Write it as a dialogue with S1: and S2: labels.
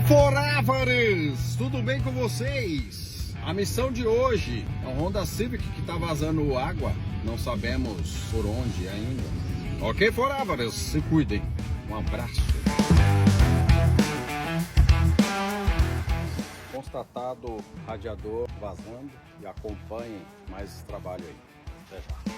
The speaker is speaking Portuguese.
S1: Fala, forávares! Tudo bem com vocês? A missão de hoje é um Honda Civic que está vazando água. Não sabemos por onde ainda. Ok, forávares? Se cuidem. Um abraço. Constatado radiador vazando e acompanhem mais esse trabalho aí. Até já.